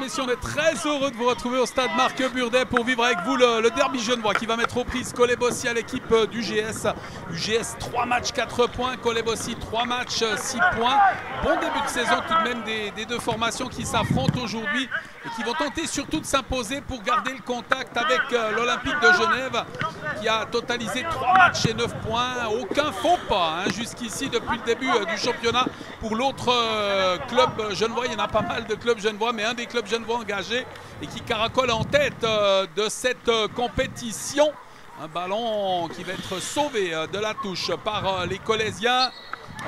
messieurs, on est très heureux de vous retrouver au stade Marc Burdet pour vivre avec vous le derby genevois qui va mettre aux prises Kolébossi à l'équipe d'UGS. UGS 3 matchs 4 points, Kolébossi 3 matchs 6 points. Bon début de saison tout de même des deux formations qui s'affrontent aujourd'hui et qui vont tenter surtout de s'imposer pour garder le contact avec l'Olympique de Genève qui a totalisé 3 matchs et 9 points. Aucun faux pas jusqu'ici depuis le début du championnat pour l'autre club genevois. Il y en a pas mal de clubs genevois, mais un des clubs genevois engagés et qui caracole en tête de cette compétition. Un ballon qui va être sauvé de la touche par les Colésiens.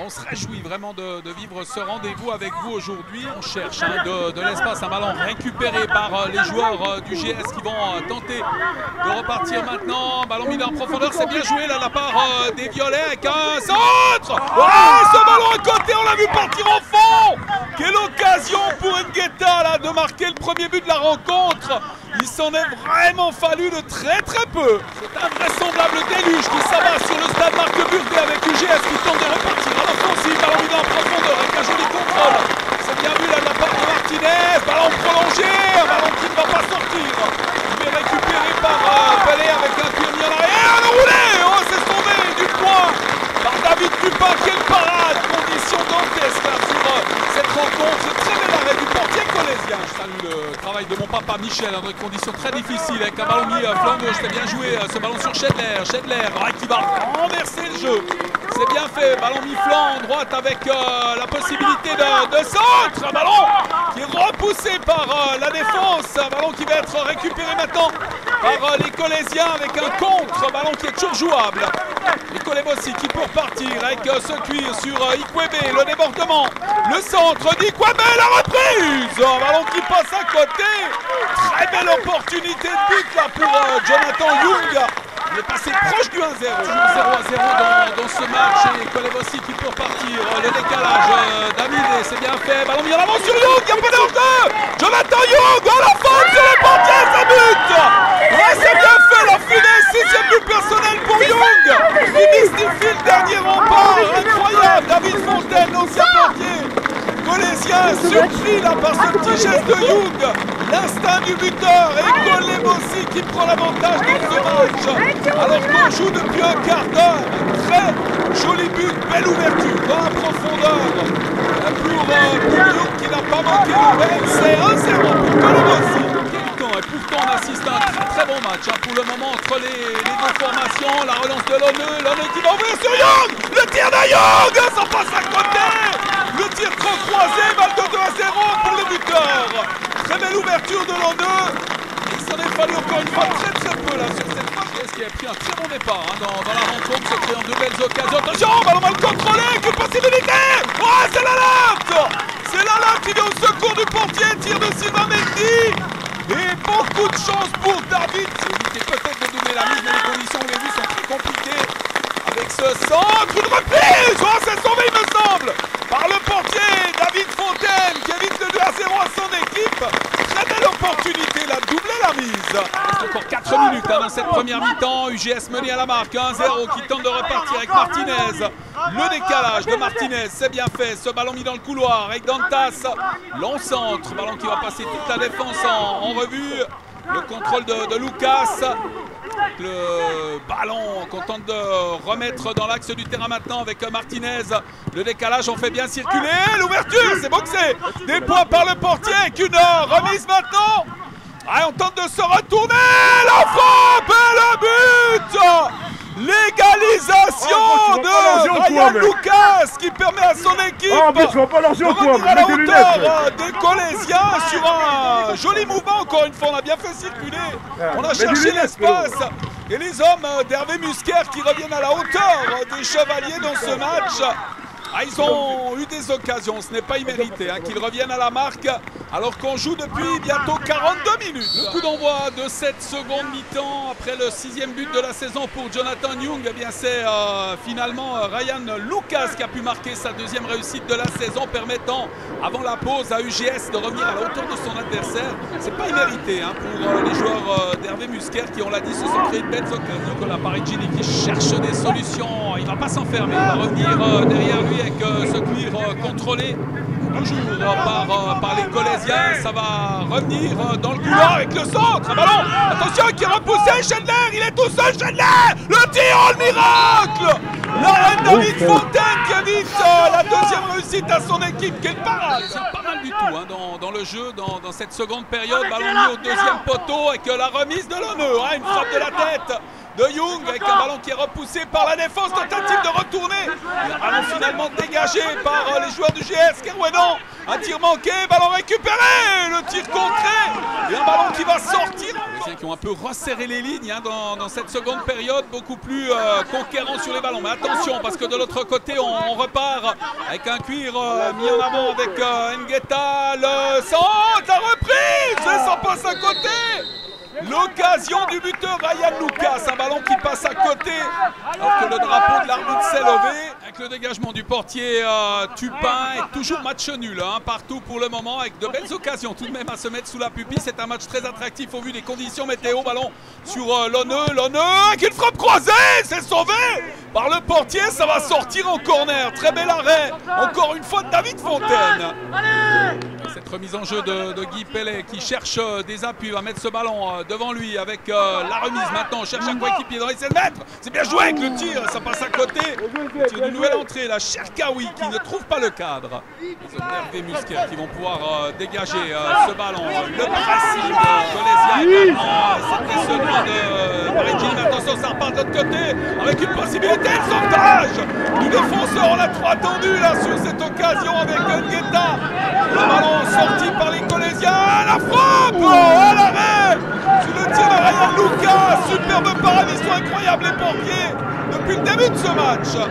On se réjouit vraiment de vivre ce rendez-vous avec vous aujourd'hui. On cherche de l'espace, un ballon récupéré par les joueurs du GS qui vont tenter de repartir maintenant. Ballon mis en profondeur, c'est bien joué là, de la part des Violets avec un centre. Ce ballon à côté, on l'a vu partir en fond. Quelle occasion pour Ngueta là, de marquer le premier but de la rencontre. Il s'en est vraiment fallu de très peu. C'est un vraisemblable déluge qui s'abat sur le stade Marc Burdet avec UGS qui tente de repartir à l'offensive. Ballon mis en profondeur avec un joli contrôle. C'est bien vu là de la part de Martinez. Ballon prolongé, un ballon qui ne va pas sortir. Il est récupéré par Pelé avec un pied mis en arrière. Roulé, c'est tombé du point par David Dupin. Quelle parade, condition dantesque là, sur cette rencontre. C'est très bel arrêt du portier colésien. Je salue le travail de mon papa Michel dans des conditions très difficiles avec un ballon mis flanc gauche. C'est bien joué ce ballon sur Schedler. Schedler qui va renverser le jeu. C'est bien fait, ballon mis flanc droite avec la possibilité de centre. Un ballon qui est repoussé par la défense. Un ballon qui va être récupéré maintenant par les Colésiens avec un contre. Ballon qui est toujours jouable. Et Kolébossi qui peut repartir avec ce cuir sur Ikwebe. Le débordement, le centre d'Ikwebe, la reprise. Un ballon qui passe à côté. Très belle opportunité de but là pour Jonathan Young. Il est passé proche du 1-0. 0-0 dans ce match et Kolébossi qui peut repartir. Le décalage, David, c'est bien fait. Ballon mis en avant sur Young, il n'y a pas d'ordre. Jonathan Young, la faute sur le portier, ça bute. Ouais, c'est bien fait, la finesse, 6e but personnel pour Young. Il mystifie le dernier rempart, incroyable. David Fontaine, l'ancien portier colésien, surpris là par ce petit geste de Young. L'instinct du buteur et Kolébossi qui prend l'avantage dans ce match. Alors qu'on joue depuis un quart d'heure. Très joli but, belle ouverture dans la profondeur pour Young qui n'a pas manqué le c'est 1-0 pour Kolébossi. Quel temps, et pourtant on assiste à un très bon match pour le moment entre les deux formations. La relance de Lone qui va ouvrir sur Young. Le tir de Young, ça passe à côté. Le tir trop croisé, balle de 2-0 pour le buteur. Très belle ouverture de l'an 2. Il s'en est fallu encore une fois très peu là sur cette phase qui a pris un très bon départ dans la rencontre, se créant de belles occasions. Attention, ballon mal contrôlé, que possibilité. Ouais, c'est la latte. C'est la latte qui vient au secours du portier, tir de Sylvain Mendy. Et beaucoup de chance pour David. C'est évité peut-être de donner la mise, mais les conditions, vous l'avez vu, sont très compliquées. Avec ce centre, une reprise. Oh, c'est sauvé, il me semble, par le portier David Fontaine qui évite le 2-0 à son équipe. Très belle opportunité là, de doubler la mise. Il reste encore 4 minutes dans cette première mi-temps. UGS mené à la marque, 1-0 qui tente de repartir avec Martinez. Le décalage de Martinez, c'est bien fait. Ce ballon mis dans le couloir avec Dantas. Long centre, ballon qui va passer toute la défense en revue. Le contrôle de Lucas. Le ballon qu'on tente de remettre dans l'axe du terrain maintenant avec Martinez. Le décalage, on fait bien circuler. L'ouverture, c'est boxé. Des points par le portier avec une remise maintenant. On tente de se retourner. La frappe et le but. L'égalisation de Ryan Lucas qui permet à son équipe de revenir à la hauteur des Colésiens sur un joli mouvement. Encore une fois, on a bien fait circuler. On a cherché l'espace. Et les hommes d'Hervé Musquer qui reviennent à la hauteur des Chevaliers dans ce match. Ils ont eu des occasions, ce n'est pas immérité qu'ils reviennent à la marque alors qu'on joue depuis bientôt 42 minutes. Le coup d'envoi de cette seconde mi-temps après le 6e but de la saison pour Jonathan Young, eh bien c'est finalement Ryan Lucas qui a pu marquer sa 2e réussite de la saison, permettant avant la pause à UGS de revenir à la hauteur de son adversaire. C'est pas immérité pour les joueurs d'Hervé Musquer qui, on l'a dit, se sont créés de belles occasions. Nicolas Parigini qui cherche des solutions, il ne va pas s'enfermer, il va revenir derrière lui avec ce cuir contrôlé toujours par les Colésiens. Ça va revenir dans le couloir avec le centre. Un ballon, attention, qui est repoussé. Chandler, il est tout seul. Chandler, le tir, le miracle. L'arrêt David Fontaine qui évite la deuxième réussite à son équipe. Quelle parade! C'est pas mal du tout hein, dans le jeu, dans cette seconde période. Ballon mis au deuxième poteau avec la remise de l'honneur. Hein, une frappe de la tête de Young avec un ballon qui est repoussé par la défense, tentative de retourner. Un ballon finalement dégagé par les joueurs du GS. Kerouédan, un tir manqué, ballon récupéré, le tir contré et un ballon qui va sortir. Les qui ont un peu resserré les lignes hein, dans cette seconde période, beaucoup plus conquérants sur les ballons. Mais attention parce que de l'autre côté on repart avec un cuir mis en avant avec Ngueta, le centre, la reprise, et ça passe à côté. L'occasion du buteur Ryan Lucas, un ballon qui passe à côté alors que le drapeau de l'arbitre s'est levé avec le dégagement du portier Tupin. Et toujours match nul hein, partout pour le moment avec de belles occasions tout de même à se mettre sous la pupille. C'est un match très attractif au vu des conditions météo. Ballon sur Lonneux avec une frappe croisée, c'est sauvé par le portier, ça va sortir en corner. Très bel arrêt, encore une fois de David Fontaine. Cette remise en jeu de Guy Pellet qui cherche des appuis, va mettre ce ballon devant lui avec la remise. Maintenant on cherche un coéquipier dans les 7 mètres. C'est bien joué avec le tir, ça passe à côté. Une nouvelle entrée, la Cherkaoui qui ne trouve pas le cadre. Les hommes d'Hervé Musquet qui vont pouvoir dégager ce ballon. Le pressing Colésien également. C'était seulement de Marie-Jeanne. Attention, ça repart de l'autre côté avec une possibilité de sauvetage du défenseur. On a trop attendu là sur cette occasion avec Ngueta. Le ballon sorti par les Colésiens. La frappe à l'arrêt sous le tir de Ryan Lucas. Superbe parade, ils sont incroyables les pompiers depuis le début de ce match.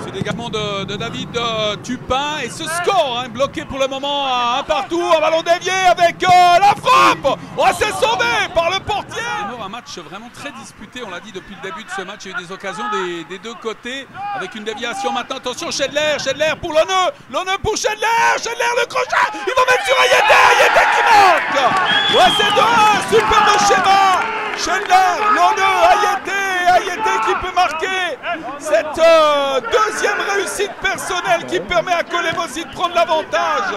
Ce dégagement de David Tupin et ce score hein, bloqué pour le moment à un partout. Un ballon dévié avec la frappe. Oh, c'est sauvé par le portier. Un match vraiment très disputé, on l'a dit depuis le début de ce match. Il y a eu des occasions des deux côtés avec une déviation maintenant. Attention, Chandler pour Lonneux, Lonneux pour Chandler, le crochet. Il va mettre sur Ayete qui marque. Ouais, c'est 2-1, superbe schéma. Chandler, Lonneux, Ayete qui peut marquer cette deuxième réussite personnelle qui permet à Colébossi de prendre l'avantage.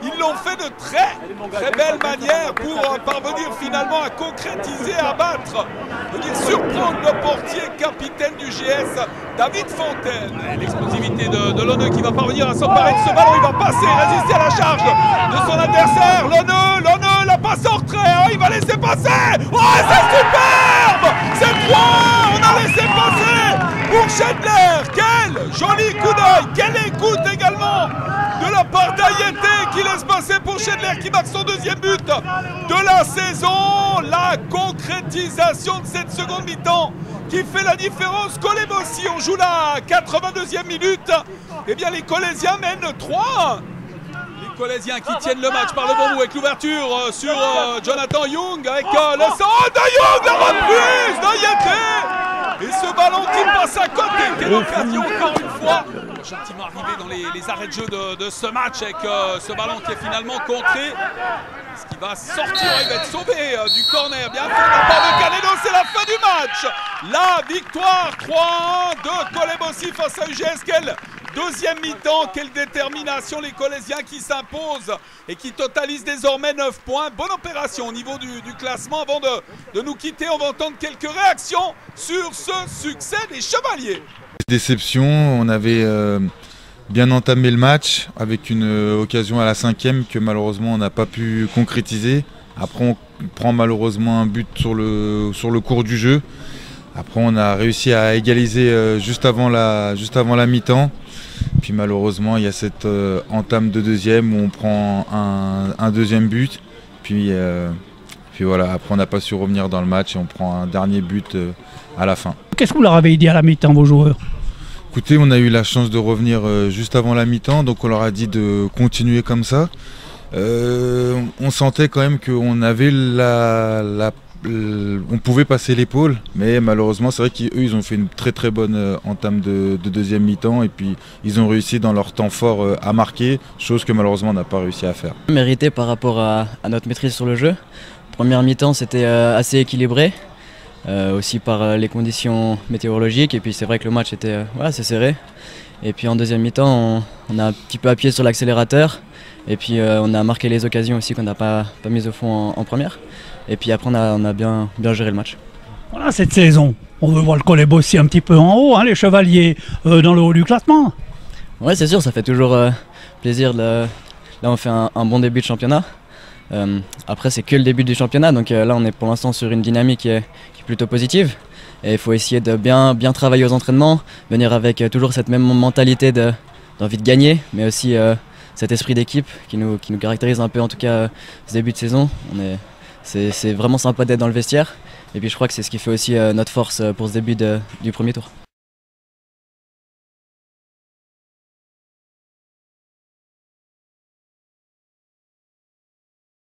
Ils l'ont fait de très belle manière pour parvenir finalement à concrétiser, à battre, venir surprendre le portier capitaine du GS, David Fontaine. L'explosivité de Lonneux qui va parvenir à s'emparer de ce ballon, il va passer, résister à la charge de son adversaire. Lonneux, la passe en retrait, hein, il va laisser passer. Oh, c'est superbe. C'est 3, on a laissé passer pour Chandler. Quel joli coup d'œil, quelle écoute également de la part d'Ayete qui laisse passer pour Chandler qui marque son deuxième but de la saison. La concrétisation de cette seconde mi-temps qui fait la différence. Colébossi, on joue la 82e minute. Eh bien les Colésiens mènent 3. Les Colésiens qui tiennent le match par le bon bout avec l'ouverture sur Jonathan Young avec le centre de Young, la reprise d'Ayete. Et ce ballon qui passe à côté. Quelle occasion encore une fois. Gentiment arrivé dans les arrêts de jeu de ce match avec ce ballon qui est finalement contré. Ce qui va sortir, il va être sauvé du corner. Bien fait de la part de Canedo, c'est la fin du match. La victoire 3-1 de Colébossi face à UGS. Quelle deuxième mi-temps, quelle détermination, les Colésiens qui s'imposent et qui totalisent désormais 9 points. Bonne opération au niveau du classement. Avant de nous quitter, on va entendre quelques réactions sur ce succès des Chevaliers. Déception, on avait bien entamé le match avec une occasion à la 5e que malheureusement on n'a pas pu concrétiser. Après on prend malheureusement un but sur le cours du jeu. Après on a réussi à égaliser juste avant la mi-temps. Puis malheureusement il y a cette entame de deuxième où on prend un deuxième but. Puis voilà, après on n'a pas su revenir dans le match et on prend un dernier but à la fin. Qu'est-ce que vous leur avez dit à la mi-temps, vos joueurs? Écoutez, on a eu la chance de revenir juste avant la mi-temps, donc on leur a dit de continuer comme ça. On sentait quand même qu'on avait on pouvait passer l'épaule, mais malheureusement c'est vrai qu'eux ils ont fait une très bonne entame de deuxième mi-temps et puis ils ont réussi dans leur temps fort à marquer, chose que malheureusement on n'a pas réussi à faire. Mérité par rapport à notre maîtrise sur le jeu. Première mi-temps c'était assez équilibré. aussi par les conditions météorologiques. Et puis c'est vrai que le match était assez serré. Et puis en deuxième mi-temps, on a un petit peu appuyé sur l'accélérateur. Et puis on a marqué les occasions aussi qu'on n'a pas mises au fond en première. Et puis après on a bien géré le match. Voilà, cette saison, on veut voir le Colebossy un petit peu en haut, hein, les Chevaliers dans le haut du classement. Ouais, c'est sûr, ça fait toujours plaisir. Là on fait un bon début de championnat. Après c'est que le début du championnat, donc là on est pour l'instant sur une dynamique qui est plutôt positive. Et il faut essayer de bien travailler aux entraînements, venir avec toujours cette même mentalité d'envie de gagner, mais aussi cet esprit d'équipe qui nous caractérise un peu, en tout cas ce début de saison. C'est vraiment sympa d'être dans le vestiaire. Et puis je crois que c'est ce qui fait aussi notre force pour ce début du premier tour.